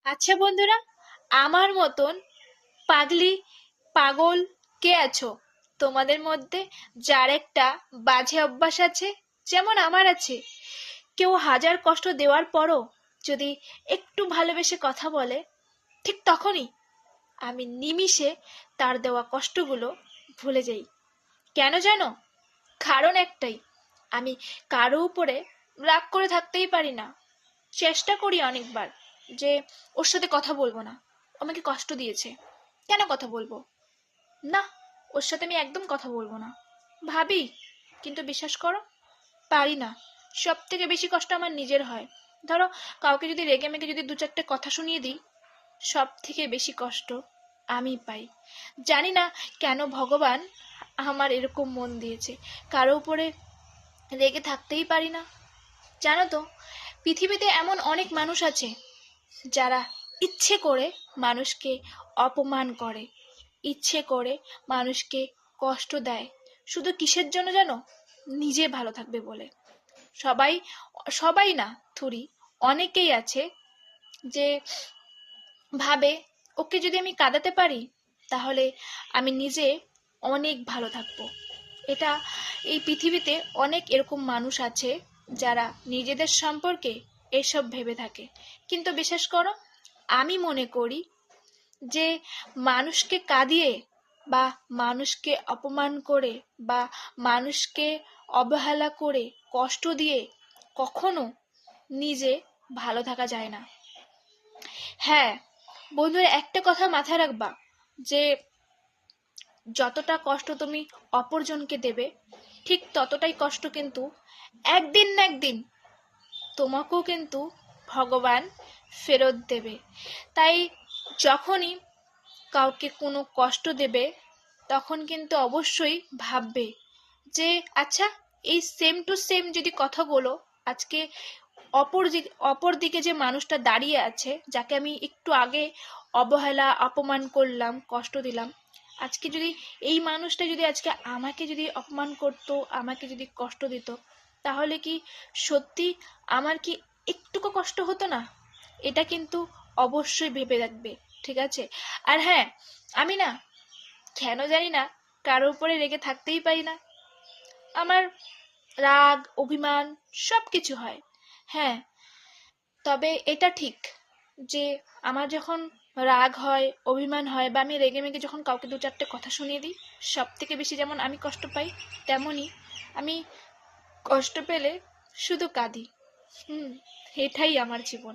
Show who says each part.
Speaker 1: আচ্ছা বন্ধুরা, আমার মতন পাগলি পাগল কে আছো তোমাদের মধ্যে, যার একটা বাজে অভ্যাস আছে যেমন আমার আছে? কেউ হাজার কষ্ট দেওয়ার পরও যদি একটু ভালোবেসে কথা বলে, ঠিক তখনই আমি নিমিষে তার দেওয়া কষ্টগুলো ভুলে যাই। কেন জানো? কারণ একটাই, আমি কারো উপরে রাগ করে থাকতেই পারি না। চেষ্টা করি অনেকবার যে ওর সাথে কথা বলবো না, আমাকে কষ্ট দিয়েছে, কেন কথা বলবো না, ওর সাথে আমি একদম কথা বলবো না ভাবি। কিন্তু বিশ্বাস করো, পারি না। সব থেকে বেশি কষ্ট আমার নিজের হয়। ধরো, কাউকে যদি রেগে মেগে যদি দু চারটে কথা শুনিয়ে দিই, সব থেকে বেশি কষ্ট আমি পাই। জানি না কেন ভগবান আমার এরকম মন দিয়েছে, কারো উপরে রেগে থাকতেই পারি না। জানো তো, পৃথিবীতে এমন অনেক মানুষ আছে যারা ইচ্ছে করে মানুষকে অপমান করে, ইচ্ছে করে মানুষকে কষ্ট দেয়, শুধু কিসের জন্য জানো? নিজে ভালো থাকবে বলে। সবাই সবাই না, থুরি অনেকেই আছে যে ভাবে ওকে যদি আমি কাঁদাতে পারি তাহলে আমি নিজে অনেক ভালো থাকবো। এটা, এই পৃথিবীতে অনেক এরকম মানুষ আছে যারা নিজেদের সম্পর্কে এসব ভেবে থাকে। কিন্তু বিশ্বাস করো, আমি মনে করি যে মানুষকে কাঁদিয়ে বা মানুষকে অপমান করে বা মানুষকে অবহেলা করে কষ্ট দিয়ে কখনো নিজে ভালো থাকা যায় না। হ্যাঁ বন্ধুরা, একটা কথা মাথায় রাখবা, যে যতটা কষ্ট তুমি অপরজনকে দেবে, ঠিক ততটাই কষ্ট কিন্তু একদিন না একদিন তোমাকেও কিন্তু ভগবান ফেরত দেবে। তাই যখনই কাউকে কোনো কষ্ট দেবে, তখন কিন্তু অবশ্যই ভাববে যে আচ্ছা, এই সেম টু সেম যদি কথাগুলো আজকে অপর দিকে যে মানুষটা দাঁড়িয়ে আছে, যাকে আমি একটু আগে অবহেলা অপমান করলাম, কষ্ট দিলাম, আজকে যদি এই মানুষটা যদি আজকে আমাকে যদি অপমান করত, আমাকে যদি কষ্ট দিত, তাহলে কি সত্যি আমার কি একটুকু কষ্ট হতো না? এটা কিন্তু অবশ্যই ভেবে রাখবে, ঠিক আছে? আর হ্যাঁ, আমি না কেন জানি না কারোর উপরে রেগে থাকতেই পারি না। আমার রাগ অভিমান সব কিছু হয়, হ্যাঁ। তবে এটা ঠিক যে আমার যখন রাগ হয় অভিমান হয় বা আমি রেগে মেগে যখন কাউকে দু চারটে কথা শুনিয়ে দিই, সব থেকে বেশি যেমন আমি কষ্ট পাই, তেমনই আমি কষ্ট পেলে শুধু কাঁদি। হুম, এটাই আমার জীবন।